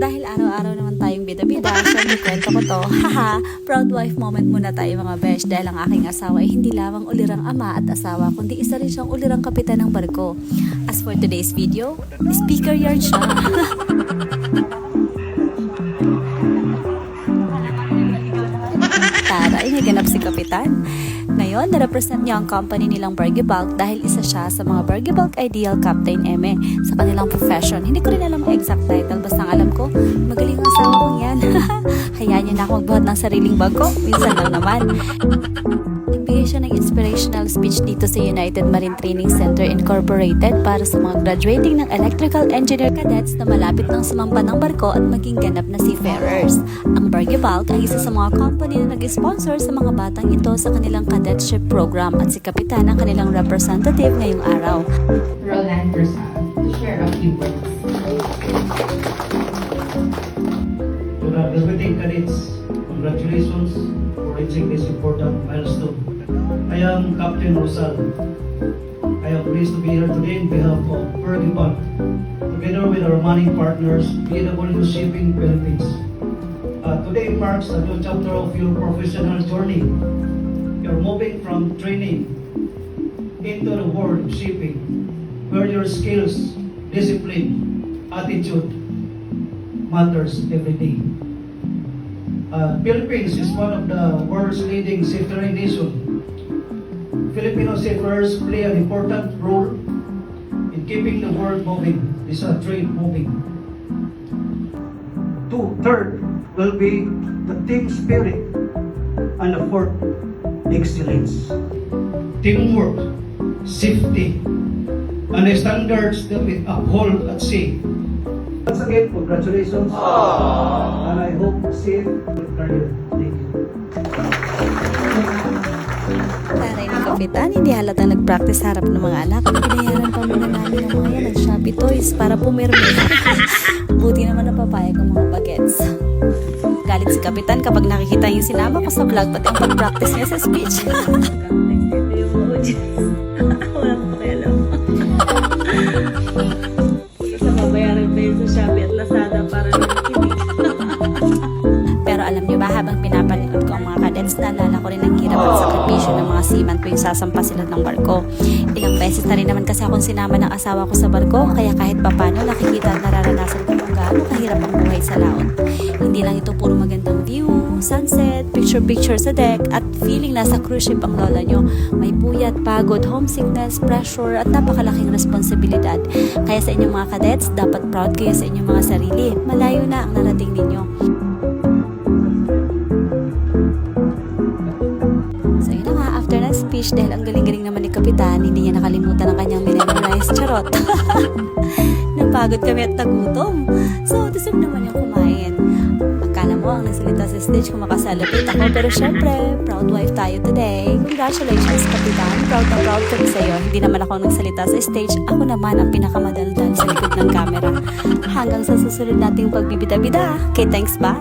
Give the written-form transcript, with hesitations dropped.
Dahil araw-araw naman tayong bida-bida, syempre kwento ko to. Haha, proud wife moment muna tayo mga besh, dahil ang aking asawa ay hindi lamang ulirang ama at asawa, kundi isa rin siyang ulirang kapitan ng barko. As for today's video, speaker yard siya. Tara, inaganap si kapitan. Ngayon, na-represent niya ang company nilang Berge Bulk dahil isa siya sa mga Berge Bulk Ideal Captain Eme sa kanilang profession. Hindi ko rin alam ang exact title, basta alam ko, magaling ang asawa kong yan. Hayaan niyo na ako magbuhat ng sariling bangko, minsan lang naman. Nagbigay siya ng inspirational speech dito sa United Marine Training Center Incorporated para sa mga graduating ng electrical engineer cadets na malapit ng sumampa ng barko at maging ganap na seafarers. Ang Berge Bulk ay isa sa mga company na nag-sponsor sa mga batang ito sa kanilang cadetship program at si Kapitan ang kanilang representative ngayong araw. Roland Versal to share a few words. To the graduating cadets, congratulations for reaching this important milestone. I am Captain Rosal. I am pleased to be here today on behalf of Berge Bulk, together with our mining partners, PW Shipping Philippines. Today marks a new chapter of your professional journey. You're moving from training into the world of shipping, where your skills, discipline, attitude matters every day. Philippines is one of the world's leading seafaring nations. Filipino seafarers play an important role in keeping the world moving, this trade moving. Third will be the team spirit, and the fourth, excellence. Teamwork, safety, and the standards that we uphold at sea. Once again, congratulations. And I hope safe career. Thank you. Taray ng kapitan, hindi halatang nag-practice harap ng mga anak. Pinayaran pa muna namin ng mga yan ng Shopee Toys para pumirme. Buti naman napapayag ang mga bagets. Galit si kapitan kapag nakikita yung sinama ko sa vlog, pati ang pag-practice niya sa speech. Wala ko pakialam. Basta babayaran pa yun sa Shopee at Lazada para nakikinig. Pero alam niyo ba, habang pinapanood ko ang mga cadets, naalala ko rin ang hirap at sakripisyo ng mga seaman tuwing sasampa sila ng barko. Ilang beses na rin naman kasi akong sinama ng asawa ko sa barko, kaya kahit papano nakikita at nararanasan ko kung gaano kahirap ang buhay sa laot. Hindi lang ito puro magandang view, sunset, picture-picture sa deck, at feeling nasa cruise ship ang lola nyo. May puyat, pagod, homesickness, pressure, at napakalaking responsibilidad. Kaya sa inyong mga cadets, dapat proud kayo sa inyong mga sarili. Malayo na ang narating ninyo. So yun na nga, after ng speech, dahil ang galing-galing naman ni Kapitan, hindi niya nakalimutan ang kanyang minimalize. Charot! Napagod kami at nagutom. So, deserve naman yung kumain. Akala mo ang nagsalita sa stage kung makasalapit ako, pero syempre, proud wife tayo today. Congratulations, Kapitan. Proud na proud kami sa'yo. Hindi naman ako nagsalita sa stage. Ako naman ang pinakamadaldal sa likod ng camera. Hanggang sa susunod nating pagbibida-bida. Okay, thanks, bye!